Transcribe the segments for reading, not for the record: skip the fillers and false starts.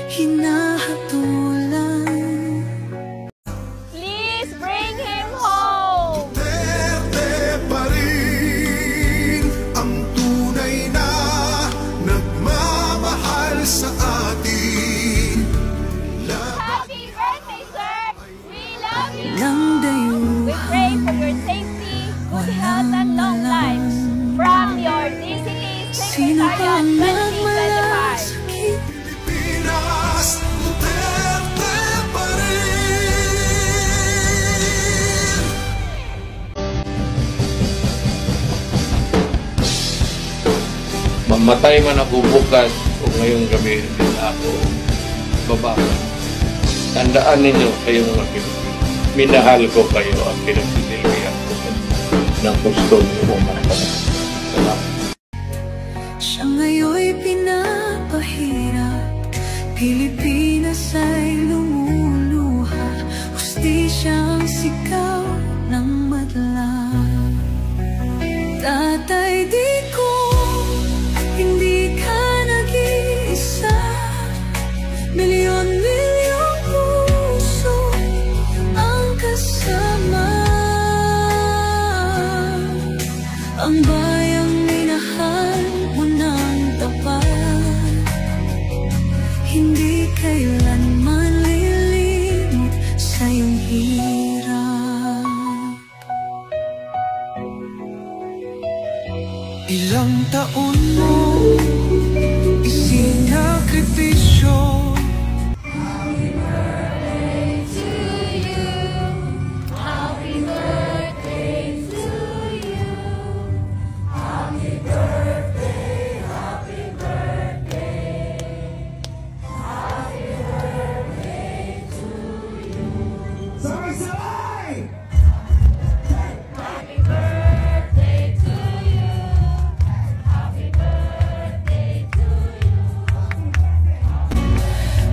hinahatulan. Please bring him home! Duterte pa rin ang tunay na nagmamahal sa atin. Happy birthday, sir! We love you! We pray for your safety, good health, and long life. From your DCT Secretariat 2025. Pilipinas, Duterte pa rin. Mamatay man ako bukas o ngayong gabi din ako bababa. Tandaan ninyo kayong mga Pilipino. Minahal ko kayo at pinagsisilbihan ko ng gusto niyo mga kapatid. Salamat. Siya ngayon'y pinapahirap, Pilipinas ay lumuluha, hustisya ang sigaw ng madla. Tatay, di ko, hindi ka nag-iisa, milyon-milyong puso ang kasama. Ang bayang minahal mo ng tapat, hindi kailanman lilimot sa iyong hirap. Ilang taon mo isinakripisyo.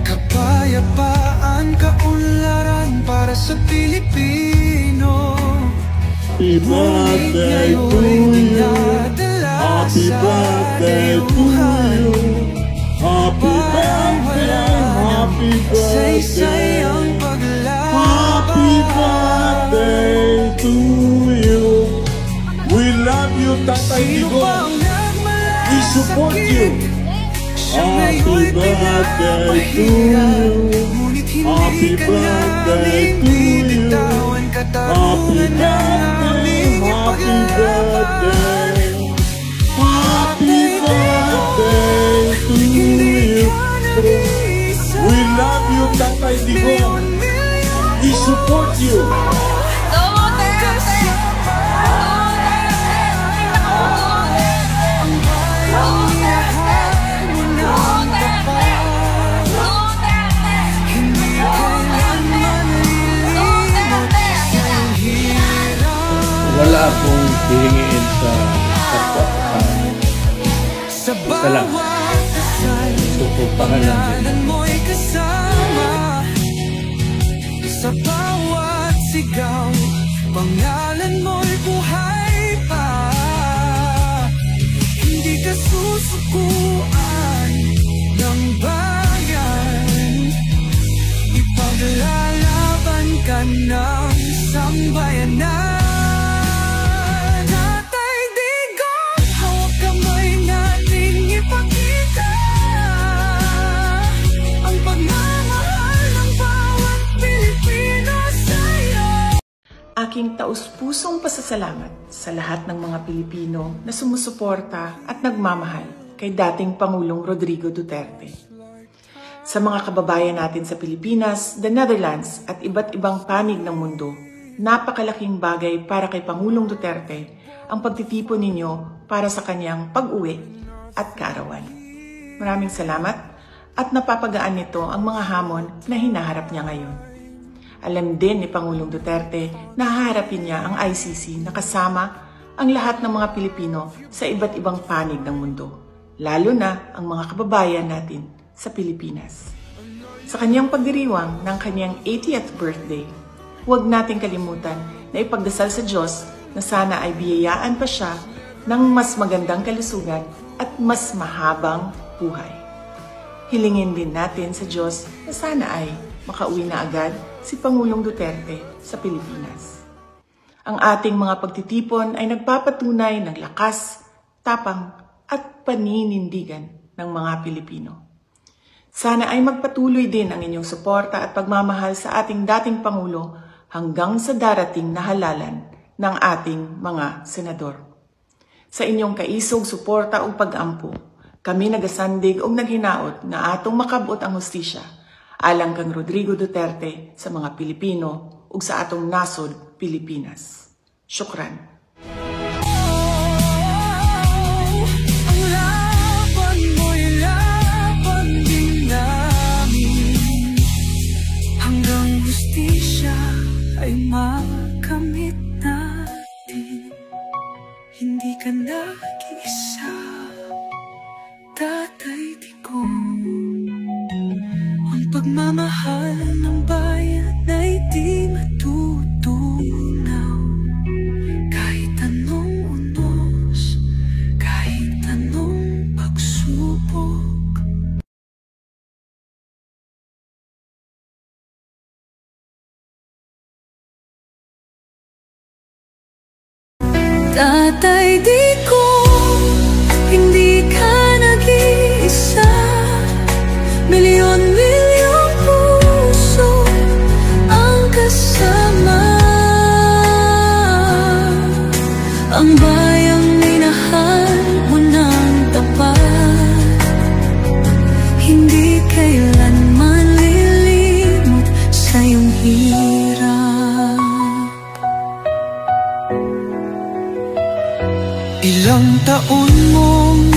Kapayapaan, kaunlaran para sa Pilipino. Happy birthday to you. Happy birthday to you. Happy birthday, happy birthday. Happy birthday to you. We love you, Tatay Digong. We support you. Happy birthday to you. Happy birthday to you. Happy birthday, happy birthday. Happy birthday to you. We love you, Tatay Digong. We support you. Wala akong hihingiin sa kapwa. Isa lang. Suportahan lang din. Sa bawat sigaw, pangalan mo'y buhay pa. Hindi ka susukuan ng bayan, ipaglalaban ka ng sambayanan. Tatay Digong, hawak kamay nating ipakita ang pagmamahal ng bawat Pilipino sa'yo. Aking taus-pusong pasasalamat sa lahat ng mga Pilipino na sumusuporta at nagmamahal kay dating Pangulong Rodrigo Duterte. Sa mga kababayan natin sa Pilipinas, the Netherlands at iba't ibang panig ng mundo, napakalaking bagay para kay Pangulong Duterte ang pagtitipon ninyo para sa kanyang pag-uwi at kaarawan. Maraming salamat at napapagaan nito ang mga hamon na hinaharap niya ngayon. Alam din ni Pangulong Duterte na haharapin niya ang ICC na kasama ang lahat ng mga Pilipino sa iba't ibang panig ng mundo, lalo na ang mga kababayan natin sa Pilipinas. Sa kanyang pagdiriwang ng kanyang 80th birthday, huwag nating kalimutan na ipagdasal sa Diyos na sana ay biyayaan pa siya ng mas magandang kalusugan at mas mahabang buhay. Hilingin din natin sa Diyos na sana ay makauwi na agad si Pangulong Duterte sa Pilipinas. Ang ating mga pagtitipon ay nagpapatunay ng lakas, tapang at paninindigan ng mga Pilipino. Sana ay magpatuloy din ang inyong suporta at pagmamahal sa ating dating Pangulo hanggang sa darating na halalan ng ating mga senador. Sa inyong kaisog suporta o pag-ampo, kami nagasandig o naghinaot na atong makabot ang hustisya alang kang Rodrigo Duterte sa mga Pilipino ug sa atong nasod Pilipinas. Syukran. Ang laban mo'y laban din namin hanggang hustisya ay makamit natin. Hindi ka nag-iisa, Tatay Digong. Ang pagmamahal ng bayan ay di matutunaw. Kahit anong unos, kahit anong pagsubok. Tatay Digong, hindi ka nag-iisa. Milyon-milyong puso ang kasama. Ang bayang minahal mo ng tapat, hindi kailanman lilimot sa iyong hirap. Ilang taon mong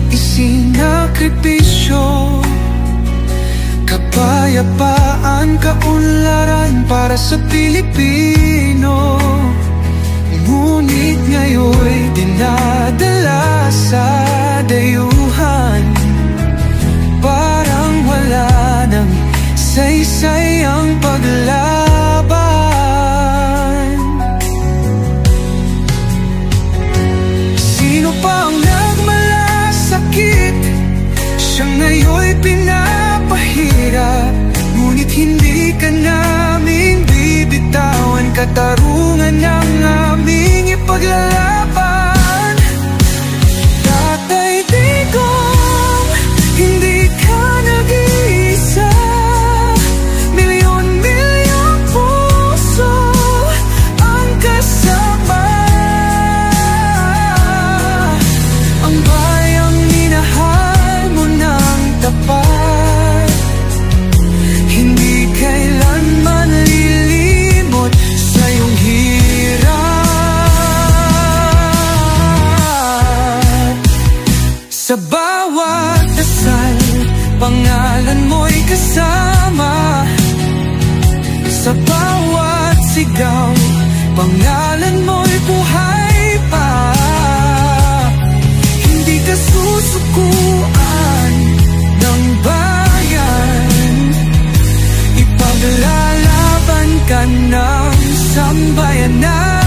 isinakripisyo, kapayapaan, kaunlaran para sa Pilipino. Ngunit ngayon'y dinadala sa dayuhan. Parang wala nang saysay ang paglaban. Sino pa ang nagmalasakit? Siya ngayon'y pinapahirap. Ngunit hindi ka namin bibitawan. Katarungan ng aming ipaglalaban. Tatay Digong, hindi ka nag-iisa. Milyon-milyong puso ang kasama. Ang bayang minahal mo ng tapat, hindi kailanman lilimot sa iyong hirap. Sa bawat dasal, pangalan mo'y kasama. Sa bawat sigaw, pangalan mo'y buhay pa. Hindi ka susukuan ng bayan. Ipaglalaban ka ng sambayanan.